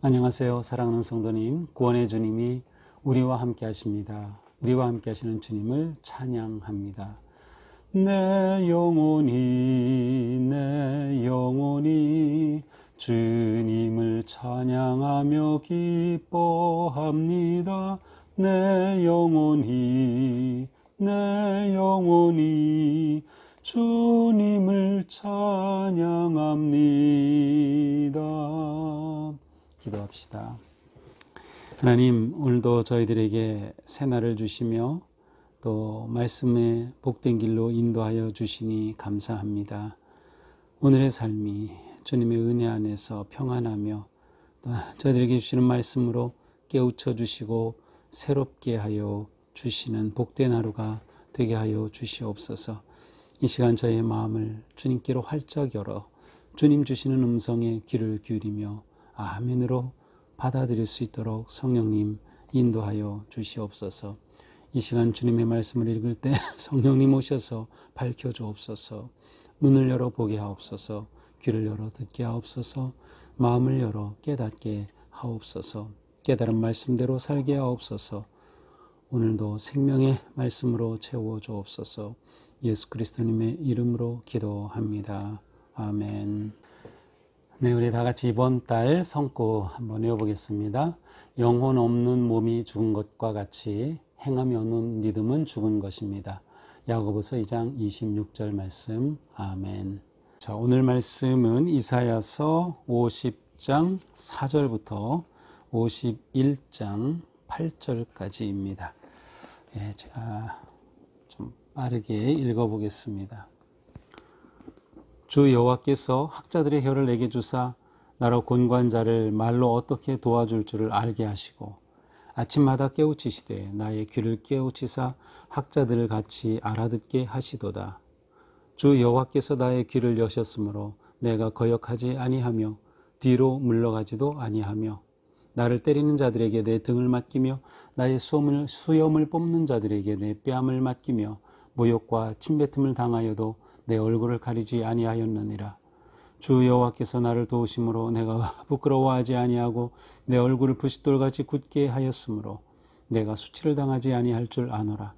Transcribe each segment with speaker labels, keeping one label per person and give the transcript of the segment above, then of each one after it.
Speaker 1: 안녕하세요. 사랑하는 성도님, 구원의 주님이 우리와 함께 하십니다. 우리와 함께 하시는 주님을 찬양합니다. 내 영혼이 주님을 찬양하며 기뻐합니다. 내 영혼이 주님을 찬양합니다. 기도합시다. 하나님, 오늘도 저희들에게 새날을 주시며 또 말씀의 복된 길로 인도하여 주시니 감사합니다. 오늘의 삶이 주님의 은혜 안에서 평안하며 또 저희들에게 주시는 말씀으로 깨우쳐 주시고 새롭게 하여 주시는 복된 하루가 되게 하여 주시옵소서. 이 시간 저의 마음을 주님께로 활짝 열어 주님 주시는 음성에 귀를 기울이며 아멘으로 받아들일 수 있도록 성령님 인도하여 주시옵소서. 이 시간 주님의 말씀을 읽을 때 성령님 오셔서 밝혀주옵소서. 눈을 열어 보게 하옵소서. 귀를 열어 듣게 하옵소서. 마음을 열어 깨닫게 하옵소서. 깨달은 말씀대로 살게 하옵소서. 오늘도 생명의 말씀으로 채워주옵소서. 예수 그리스도님의 이름으로 기도합니다. 아멘. 네, 우리 다 같이 이번 달 성구 한번 외워보겠습니다. 영혼 없는 몸이 죽은 것과 같이 행함이 없는 믿음은 죽은 것입니다. 야고보서 2장 26절 말씀. 아멘. 자, 오늘 말씀은 이사야서 50장 4절부터 51장 8절까지입니다. 예, 제가 좀 빠르게 읽어보겠습니다. 주 여호와께서 학자들의 혀를 내게 주사 나로 곤고한 자를 말로 어떻게 도와줄 줄을 알게 하시고 아침마다 깨우치시되 나의 귀를 깨우치사 학자들을 같이 알아듣게 하시도다. 주 여호와께서 나의 귀를 여셨으므로 내가 거역하지 아니하며 뒤로 물러가지도 아니하며 나를 때리는 자들에게 내 등을 맡기며 나의 수염을 뽑는 자들에게 내 뺨을 맡기며 모욕과 침뱉음을 당하여도 내 얼굴을 가리지 아니하였느니라. 주 여호와께서 나를 도우심으로 내가 부끄러워하지 아니하고 내 얼굴을 부싯돌같이 굳게 하였으므로 내가 수치를 당하지 아니할 줄 아노라.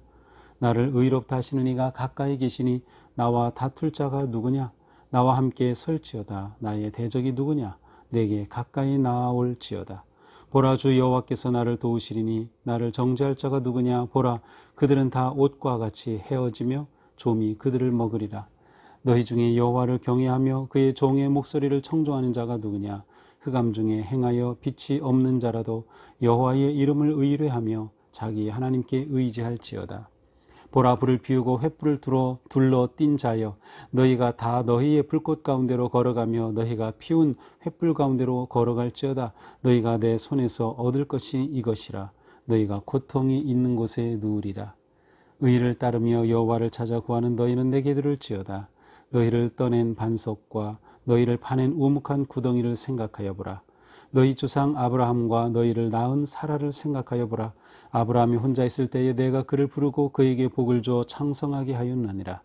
Speaker 1: 나를 의롭다 하시는 이가 가까이 계시니 나와 다툴 자가 누구냐? 나와 함께 설지어다. 나의 대적이 누구냐? 내게 가까이 나아올지어다. 보라, 주 여호와께서 나를 도우시리니 나를 정죄할 자가 누구냐? 보라, 그들은 다 옷과 같이 헤어지며 좀이 그들을 먹으리라. 너희 중에 여호와를 경외하며 그의 종의 목소리를 청종하는 자가 누구냐? 흑암 중에 행하여 빛이 없는 자라도 여호와의 이름을 의뢰하며 자기 하나님께 의지할지어다. 보라, 불을 피우고 횃불을 둘러 띈 자여, 너희가 다 너희의 불꽃 가운데로 걸어가며 너희가 피운 횃불 가운데로 걸어갈지어다. 너희가 내 손에서 얻을 것이 이것이라. 너희가 고통이 있는 곳에 누우리라. 의를 따르며 여호와를 찾아 구하는 너희는 내게 들을지어다. 너희를 떠낸 반석과 너희를 파낸 우묵한 구덩이를 생각하여 보라. 너희 조상 아브라함과 너희를 낳은 사라를 생각하여 보라. 아브라함이 혼자 있을 때에 내가 그를 부르고 그에게 복을 주어 창성하게 하였느니라.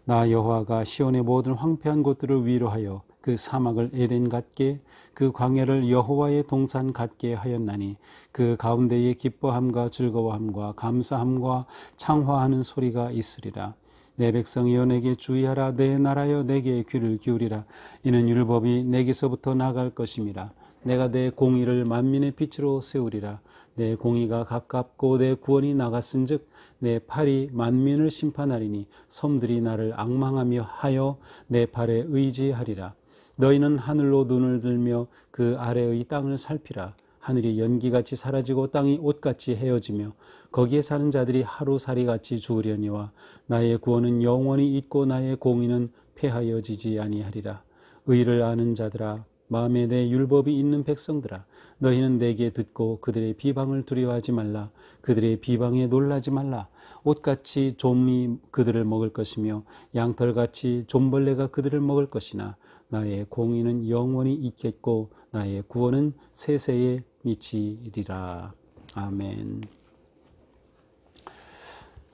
Speaker 1: 나 여호와가 시온의 모든 황폐한 곳들을 위로하여 그 사막을 에덴 같게 그 광야를 여호와의 동산 같게 하였나니 그 가운데에 기뻐함과 즐거워함과 감사함과 창화하는 소리가 있으리라. 내 백성이여 내게 주의하라. 내 나라여 내게 귀를 기울이라. 이는 율법이 내게서부터 나갈 것임이라. 내가 내 공의를 만민의 빛으로 세우리라. 내 공의가 가깝고 내 구원이 나갔은즉 내 팔이 만민을 심판하리니 섬들이 나를 앙망하며 하여 내 팔에 의지하리라. 너희는 하늘로 눈을 들며 그 아래의 땅을 살피라. 하늘이 연기같이 사라지고 땅이 옷같이 헤어지며 거기에 사는 자들이 하루살이같이 죽으려니와 나의 구원은 영원히 있고 나의 공의는 폐하여지지 아니하리라. 의를 아는 자들아, 마음에 내 율법이 있는 백성들아, 너희는 내게 듣고 그들의 비방을 두려워하지 말라. 그들의 비방에 놀라지 말라. 옷같이 좀이 그들을 먹을 것이며 양털같이 좀벌레가 그들을 먹을 것이나 나의 공의는 영원히 있겠고 나의 구원은 세세에 미치리라. 아멘.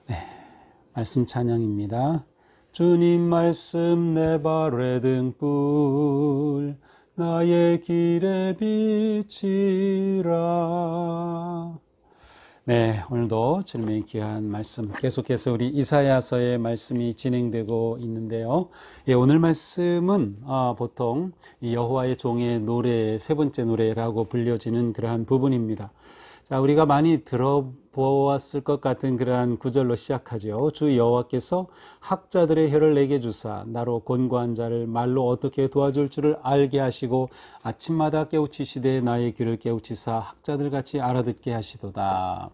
Speaker 1: 네, 말씀 찬양입니다. 주님 말씀 내 발에 등불, 나의 길에 비치라. 네, 오늘도 주님의 귀한 말씀 계속해서 우리 이사야서의 말씀이 진행되고 있는데요. 예, 오늘 말씀은 보통 여호와의 종의 노래, 세 번째 노래라고 불려지는 그러한 부분입니다. 자, 우리가 많이 들어보았을 것 같은 그러한 구절로 시작하죠. 주 여호와께서 학자들의 혀를 내게 주사 나로 권고한 자를 말로 어떻게 도와줄 줄을 알게 하시고 아침마다 깨우치시되 나의 귀를 깨우치사 학자들 같이 알아듣게 하시도다.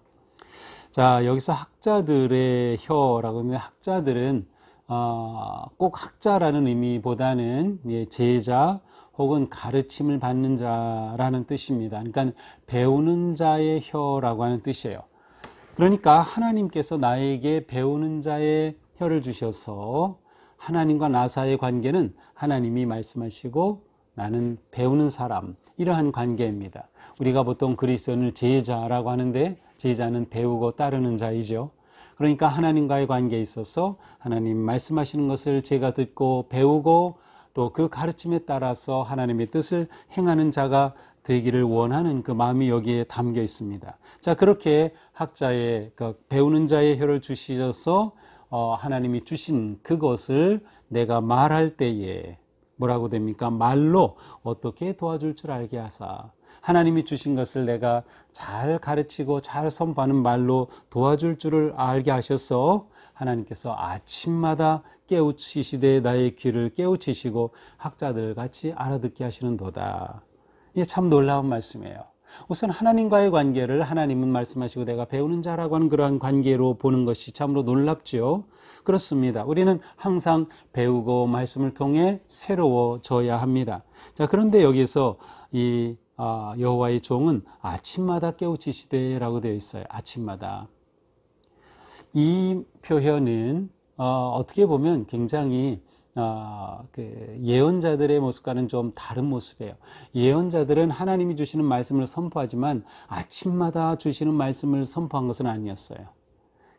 Speaker 1: 자, 여기서 학자들의 혀라고 하면 학자들은 꼭 학자라는 의미보다는 제자 혹은 가르침을 받는 자라는 뜻입니다. 그러니까 배우는 자의 혀라고 하는 뜻이에요. 그러니까 하나님께서 나에게 배우는 자의 혀를 주셔서 하나님과 나 사이의 관계는 하나님이 말씀하시고 나는 배우는 사람, 이러한 관계입니다. 우리가 보통 그리스도인을 제자라고 하는데 제자는 배우고 따르는 자이죠. 그러니까 하나님과의 관계에 있어서 하나님 말씀하시는 것을 제가 듣고 배우고 또 그 가르침에 따라서 하나님의 뜻을 행하는 자가 되기를 원하는 그 마음이 여기에 담겨 있습니다. 자, 그렇게 학자의 배우는 자의 혀를 주셔서 하나님이 주신 그것을 내가 말할 때에 뭐라고 됩니까? 말로 어떻게 도와줄 줄 알게 하사. 하나님이 주신 것을 내가 잘 가르치고 잘 선포하는 말로 도와줄 줄을 알게 하셔서 하나님께서 아침마다 깨우치시되 나의 귀를 깨우치시고 학자들 같이 알아듣게 하시는도다. 이게 참 놀라운 말씀이에요. 우선 하나님과의 관계를 하나님은 말씀하시고 내가 배우는 자라고 하는 그러한 관계로 보는 것이 참으로 놀랍죠. 그렇습니다. 우리는 항상 배우고 말씀을 통해 새로워져야 합니다. 자, 그런데 여기서 이 여호와의 종은 아침마다 깨우치시되라고 되어 있어요. 아침마다. 이 표현은 어떻게 보면 굉장히 그 예언자들의 모습과는 좀 다른 모습이에요. 예언자들은 하나님이 주시는 말씀을 선포하지만 아침마다 주시는 말씀을 선포한 것은 아니었어요.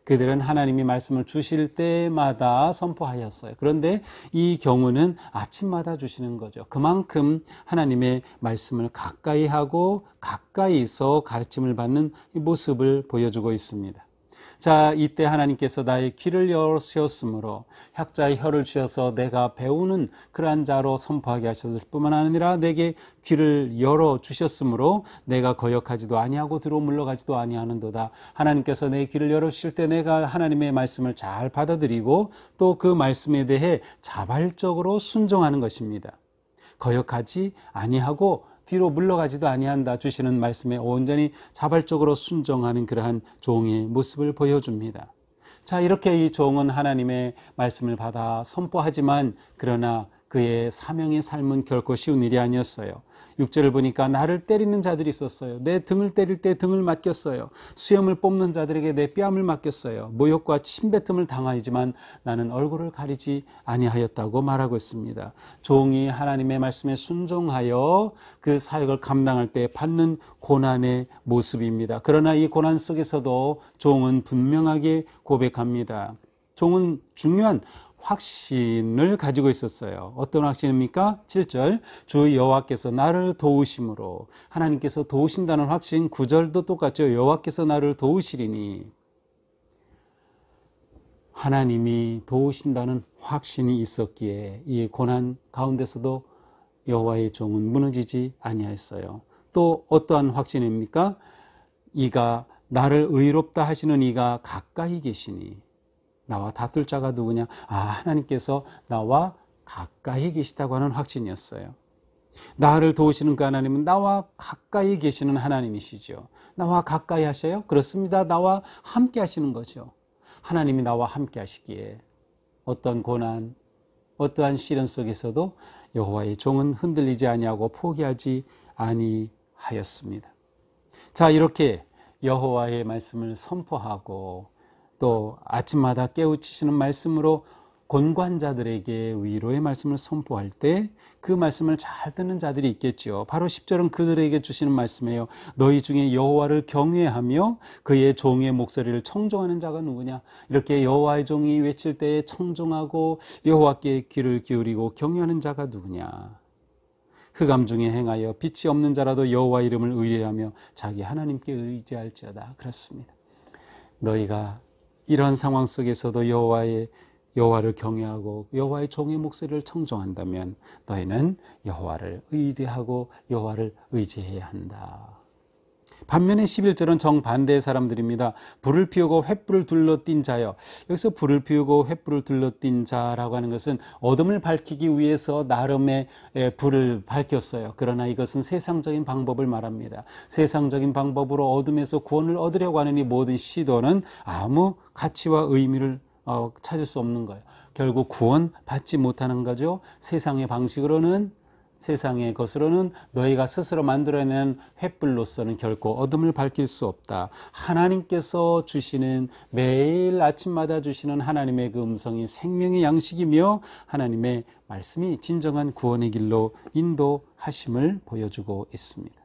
Speaker 1: 그들은 하나님이 말씀을 주실 때마다 선포하였어요. 그런데 이 경우는 아침마다 주시는 거죠. 그만큼 하나님의 말씀을 가까이 하고 가까이서 가르침을 받는 이 모습을 보여주고 있습니다. 자, 이때 하나님께서 나의 귀를 여셨으므로 학자의 혀를 주셔서 내가 배우는 그러한 자로 선포하게 하셨을 뿐만 아니라 내게 귀를 열어주셨으므로 내가 거역하지도 아니하고 뒤로 물러가지도 아니하는도다. 하나님께서 내 귀를 열어주실 때 내가 하나님의 말씀을 잘 받아들이고 또 그 말씀에 대해 자발적으로 순종하는 것입니다. 거역하지 아니하고 뒤로 물러가지도 아니한다 주시는 말씀에 온전히 자발적으로 순종하는 그러한 종의 모습을 보여줍니다. 자, 이렇게 이 종은 하나님의 말씀을 받아 선포하지만 그러나 그의 사명의 삶은 결코 쉬운 일이 아니었어요. 6절을 보니까 나를 때리는 자들이 있었어요. 내 등을 때릴 때 등을 맡겼어요. 수염을 뽑는 자들에게 내 뺨을 맡겼어요. 모욕과 침뱉음을 당하지만 나는 얼굴을 가리지 아니하였다고 말하고 있습니다. 종이 하나님의 말씀에 순종하여 그 사역을 감당할 때 받는 고난의 모습입니다. 그러나 이 고난 속에서도 종은 분명하게 고백합니다. 종은 중요한 확신을 가지고 있었어요. 어떤 확신입니까? 7절 주 여호와께서 나를 도우심으로. 하나님께서 도우신다는 확신. 9절도 똑같죠. 여호와께서 나를 도우시리니. 하나님이 도우신다는 확신이 있었기에 이 고난 가운데서도 여호와의 종은 무너지지 아니하였어요. 또 어떠한 확신입니까? 이가 나를 의롭다 하시는 이가 가까이 계시니. 나와 다툴 자가 누구냐? 하나님께서 나와 가까이 계시다고 하는 확신이었어요. 나를 도우시는 그 하나님은 나와 가까이 계시는 하나님이시죠. 나와 가까이 하셔요? 그렇습니다. 나와 함께 하시는 거죠. 하나님이 나와 함께 하시기에 어떤 고난, 어떠한 시련 속에서도 여호와의 종은 흔들리지 아니하고 포기하지 아니하였습니다. 자, 이렇게 여호와의 말씀을 선포하고 또 아침마다 깨우치시는 말씀으로 권관자들에게 위로의 말씀을 선포할 때 그 말씀을 잘 듣는 자들이 있겠죠. 바로 10절은 그들에게 주시는 말씀이에요. 너희 중에 여호와를 경외하며 그의 종의 목소리를 청종하는 자가 누구냐? 이렇게 여호와의 종이 외칠 때에 청종하고 여호와께 귀를 기울이고 경외하는 자가 누구냐? 흑암 중에 행하여 빛이 없는 자라도 여호와 이름을 의뢰하며 자기 하나님께 의지할지어다. 그렇습니다. 너희가 이런 상황 속에서도 여호와를 경외하고 여호와의 종의 목소리를 청종한다면 너희는 여호와를 의뢰하고 여호와를 의지해야 한다. 반면에 11절은 정반대의 사람들입니다. 불을 피우고 횃불을 둘러띈 자여. 여기서 불을 피우고 횃불을 둘러띈 자라고 하는 것은 어둠을 밝히기 위해서 나름의 불을 밝혔어요. 그러나 이것은 세상적인 방법을 말합니다. 세상적인 방법으로 어둠에서 구원을 얻으려고 하는 이 모든 시도는 아무 가치와 의미를 찾을 수 없는 거예요. 결국 구원 받지 못하는 거죠. 세상의 방식으로는, 세상의 것으로는 너희가 스스로 만들어낸 횃불로서는 결코 어둠을 밝힐 수 없다. 하나님께서 주시는, 매일 아침마다 주시는 하나님의 그 음성이 생명의 양식이며 하나님의 말씀이 진정한 구원의 길로 인도하심을 보여주고 있습니다.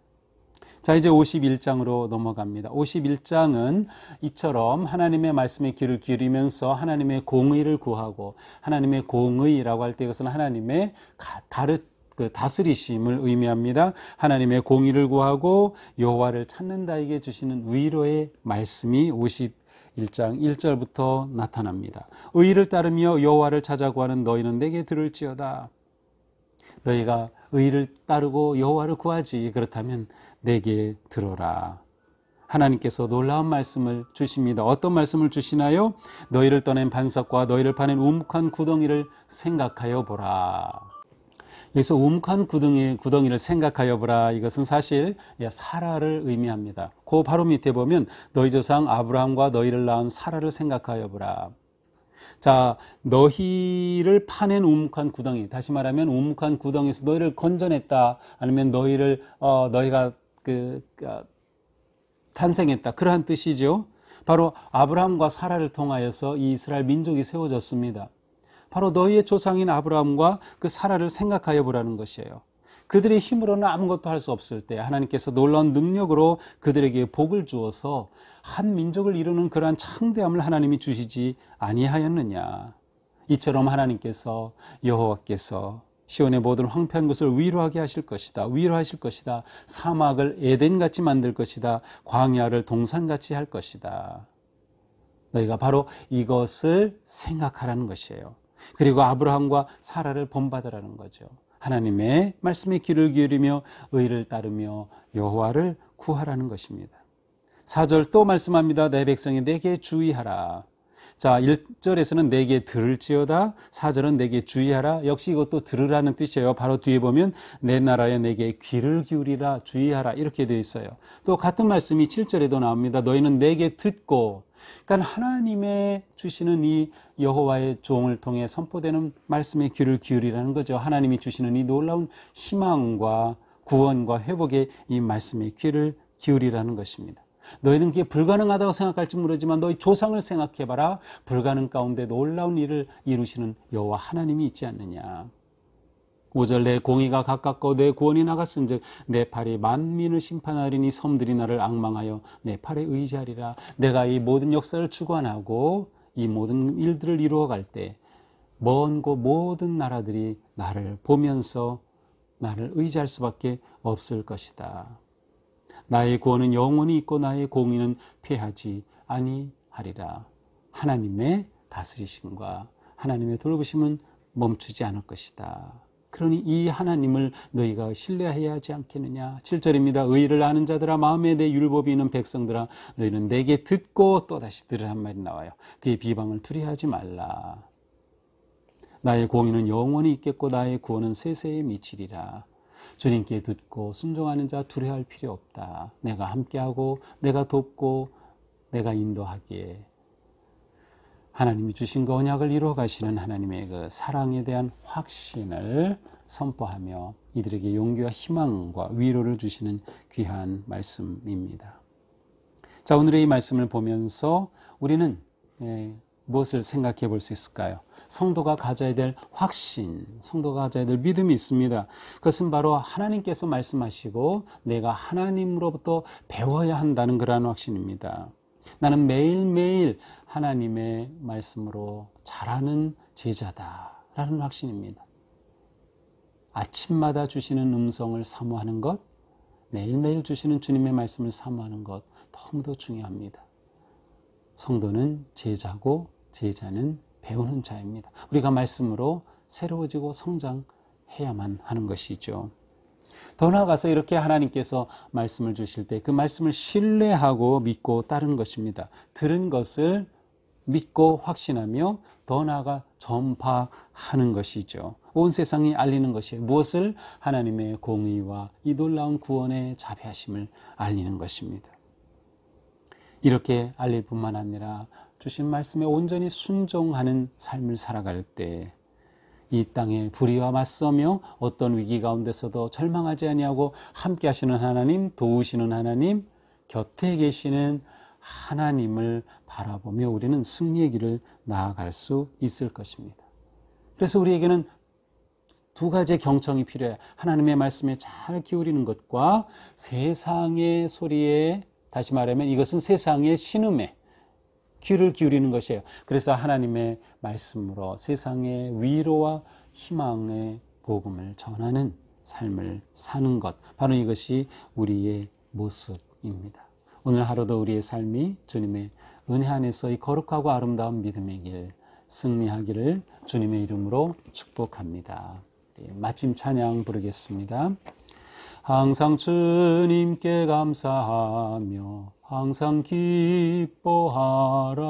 Speaker 1: 자, 이제 51장으로 넘어갑니다. 51장은 이처럼 하나님의 말씀에 귀를 기울이면서 하나님의 공의를 구하고, 하나님의 공의라고 할 때 이것은 하나님의 다스리심을 의미합니다. 하나님의 공의를 구하고 여호와를 찾는 자에게 주시는 위로의 말씀이 51장 1절부터 나타납니다. 의를 따르며 여호와를 찾아 구하는 너희는 내게 들을지어다. 너희가 의를 따르고 여호와를 구하지, 그렇다면 내게 들어라. 하나님께서 놀라운 말씀을 주십니다. 어떤 말씀을 주시나요? 너희를 떠낸 반석과 너희를 파낸 우묵한 구덩이를 생각하여 보라. 여기서 우묵한 구덩이를 생각하여 보라, 이것은 사실 사라를 의미합니다. 그 바로 밑에 보면 너희 조상 아브라함과 너희를 낳은 사라를 생각하여 보라. 자, 너희를 파낸 우묵한 구덩이, 다시 말하면 우묵한 구덩이에서 너희를 건져냈다, 아니면 너희가 탄생했다, 그러한 뜻이죠. 바로 아브라함과 사라를 통하여서 이 이스라엘 민족이 세워졌습니다. 바로 너희의 조상인 아브라함과 그 사라를 생각하여 보라는 것이에요. 그들의 힘으로는 아무것도 할 수 없을 때 하나님께서 놀라운 능력으로 그들에게 복을 주어서 한 민족을 이루는 그러한 창대함을 하나님이 주시지 아니하였느냐. 이처럼 하나님께서, 여호와께서 시온의 모든 황폐한 것을 위로하게 하실 것이다. 위로하실 것이다. 사막을 에덴같이 만들 것이다. 광야를 동산같이 할 것이다. 너희가 바로 이것을 생각하라는 것이에요. 그리고 아브라함과 사라를 본받으라는 거죠. 하나님의 말씀에 귀를 기울이며 의를 따르며 여호와를 구하라는 것입니다. 4절 또 말씀합니다. 내 백성이 내게 주의하라. 자, 1절에서는 내게 들을지어다, 4절은 내게 주의하라. 역시 이것도 들으라는 뜻이에요. 바로 뒤에 보면 내 나라에 내게 귀를 기울이라, 주의하라, 이렇게 되어 있어요. 또 같은 말씀이 7절에도 나옵니다. 너희는 내게 듣고. 그러니까 하나님의 주시는 이 여호와의 종을 통해 선포되는 말씀에 귀를 기울이라는 거죠. 하나님이 주시는 이 놀라운 희망과 구원과 회복의 이 말씀에 귀를 기울이라는 것입니다. 너희는 그게 불가능하다고 생각할지 모르지만 너희 조상을 생각해봐라. 불가능 가운데 놀라운 일을 이루시는 여호와 하나님이 있지 않느냐. 5절 내 공의가 가깝고 내 구원이 나갔은즉 내 팔이 만민을 심판하리니 섬들이 나를 앙망하여 내 팔에 의지하리라. 내가 이 모든 역사를 주관하고 이 모든 일들을 이루어갈 때 먼 곳 모든 나라들이 나를 보면서 나를 의지할 수밖에 없을 것이다. 나의 구원은 영원히 있고 나의 공의는 패하지 아니하리라. 하나님의 다스리심과 하나님의 돌보심은 멈추지 않을 것이다. 그러니 이 하나님을 너희가 신뢰해야 하지 않겠느냐. 7절입니다. 의를 아는 자들아, 마음에 내 율법이 있는 백성들아, 너희는 내게 듣고 또다시 들으란 말이 나와요. 그의 비방을 두려워하지 말라. 나의 공의는 영원히 있겠고 나의 구원은 세세에 미치리라. 주님께 듣고 순종하는 자 두려워할 필요 없다. 내가 함께하고 내가 돕고 내가 인도하기에 하나님이 주신 그 언약을 이루어 가시는 하나님의 그 사랑에 대한 확신을 선포하며 이들에게 용기와 희망과 위로를 주시는 귀한 말씀입니다. 자, 오늘의 이 말씀을 보면서 우리는 무엇을 생각해 볼 수 있을까요? 성도가 가져야 될 확신, 성도가 가져야 될 믿음이 있습니다. 그것은 바로 하나님께서 말씀하시고 내가 하나님으로부터 배워야 한다는 그러한 확신입니다. 나는 매일매일 하나님의 말씀으로 자라는 제자다라는 확신입니다. 아침마다 주시는 음성을 사모하는 것, 매일매일 주시는 주님의 말씀을 사모하는 것 너무도 중요합니다. 성도는 제자고 제자는 배우는 자입니다. 우리가 말씀으로 새로워지고 성장해야만 하는 것이죠. 더 나아가서 이렇게 하나님께서 말씀을 주실 때 그 말씀을 신뢰하고 믿고 따르는 것입니다. 들은 것을 믿고 확신하며 더 나아가 전파하는 것이죠. 온 세상이 알리는 것이에요. 무엇을? 하나님의 공의와 이 놀라운 구원의 자비하심을 알리는 것입니다. 이렇게 알릴 뿐만 아니라 주신 말씀에 온전히 순종하는 삶을 살아갈 때 이 땅의 불의와 맞서며 어떤 위기 가운데서도 절망하지 아니하고 함께 하시는 하나님, 도우시는 하나님, 곁에 계시는 하나님을 바라보며 우리는 승리의 길을 나아갈 수 있을 것입니다. 그래서 우리에게는 두 가지의 경청이 필요해요. 하나님의 말씀에 잘 기울이는 것과 세상의 소리에, 다시 말하면 이것은 세상의 신음에 귀를 기울이는 것이에요. 그래서 하나님의 말씀으로 세상의 위로와 희망의 복음을 전하는 삶을 사는 것, 바로 이것이 우리의 모습입니다. 오늘 하루도 우리의 삶이 주님의 은혜 안에서 이 거룩하고 아름다운 믿음의 길 승리하기를 주님의 이름으로 축복합니다. 마침 찬양 부르겠습니다. 항상 주님께 감사하며 항상 기뻐하라.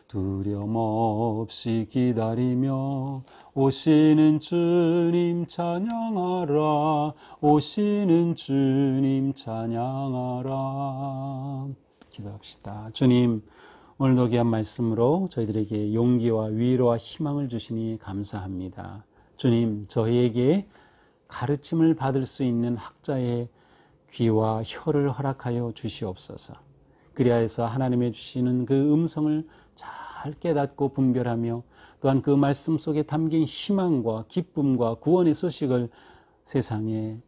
Speaker 1: 두려움 없이 기다리며 오시는 주님 찬양하라. 오시는 주님 찬양하라. 기도합시다. 주님, 오늘도 귀한 말씀으로 저희들에게 용기와 위로와 희망을 주시니 감사합니다. 주님, 저희에게 가르침을 받을 수 있는 학자의 귀와 혀를 허락하여 주시옵소서. 그리하여서 하나님의 주시는 그 음성을 잘 깨닫고 분별하며 또한 그 말씀 속에 담긴 희망과 기쁨과 구원의 소식을 세상에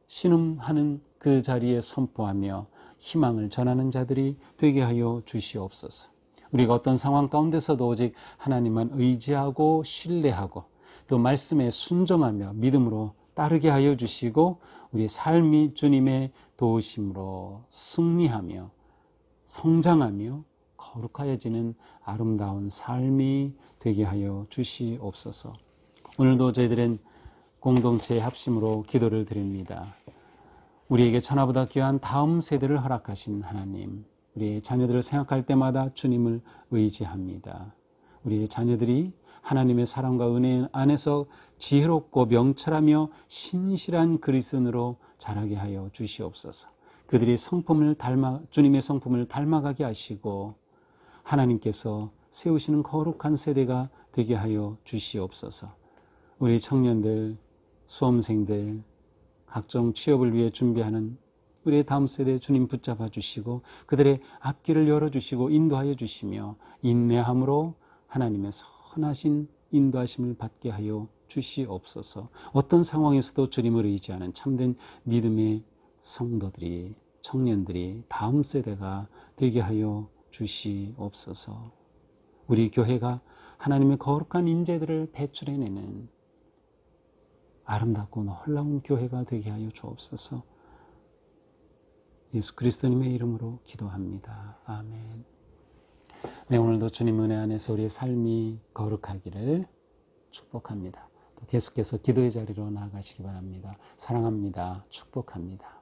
Speaker 1: 신음하는 그 자리에 선포하며 희망을 전하는 자들이 되게 하여 주시옵소서. 우리가 어떤 상황 가운데서도 오직 하나님만 의지하고 신뢰하고 또 말씀에 순종하며 믿음으로 따르게 하여 주시고 우리 삶이 주님의 도우심으로 승리하며 성장하며 거룩하여지는 아름다운 삶이 되게 하여 주시옵소서. 오늘도 저희들은 공동체의 합심으로 기도를 드립니다. 우리에게 천하보다 귀한 다음 세대를 허락하신 하나님, 우리의 자녀들을 생각할 때마다 주님을 의지합니다. 우리의 자녀들이 하나님의 사랑과 은혜 안에서 지혜롭고 명철하며 신실한 그리스도인으로 자라게 하여 주시옵소서. 그들이 주님의 성품을 닮아가게 하시고 하나님께서 세우시는 거룩한 세대가 되게 하여 주시옵소서. 우리 청년들, 수험생들, 각종 취업을 위해 준비하는 우리의 다음 세대 주님 붙잡아 주시고 그들의 앞길을 열어주시고 인도하여 주시며 인내함으로 하나님의 선하신 인도하심을 받게 하여 주시옵소서. 어떤 상황에서도 주님을 의지하는 참된 믿음의 성도들이, 청년들이 다음 세대가 되게 하여 주시옵소서. 우리 교회가 하나님의 거룩한 인재들을 배출해내는 아름답고 놀라운 교회가 되게 하여 주옵소서. 예수 그리스도님의 이름으로 기도합니다. 아멘. 네, 오늘도 주님 은혜 안에서 우리의 삶이 거룩하기를 축복합니다. 또 계속해서 기도의 자리로 나아가시기 바랍니다. 사랑합니다. 축복합니다.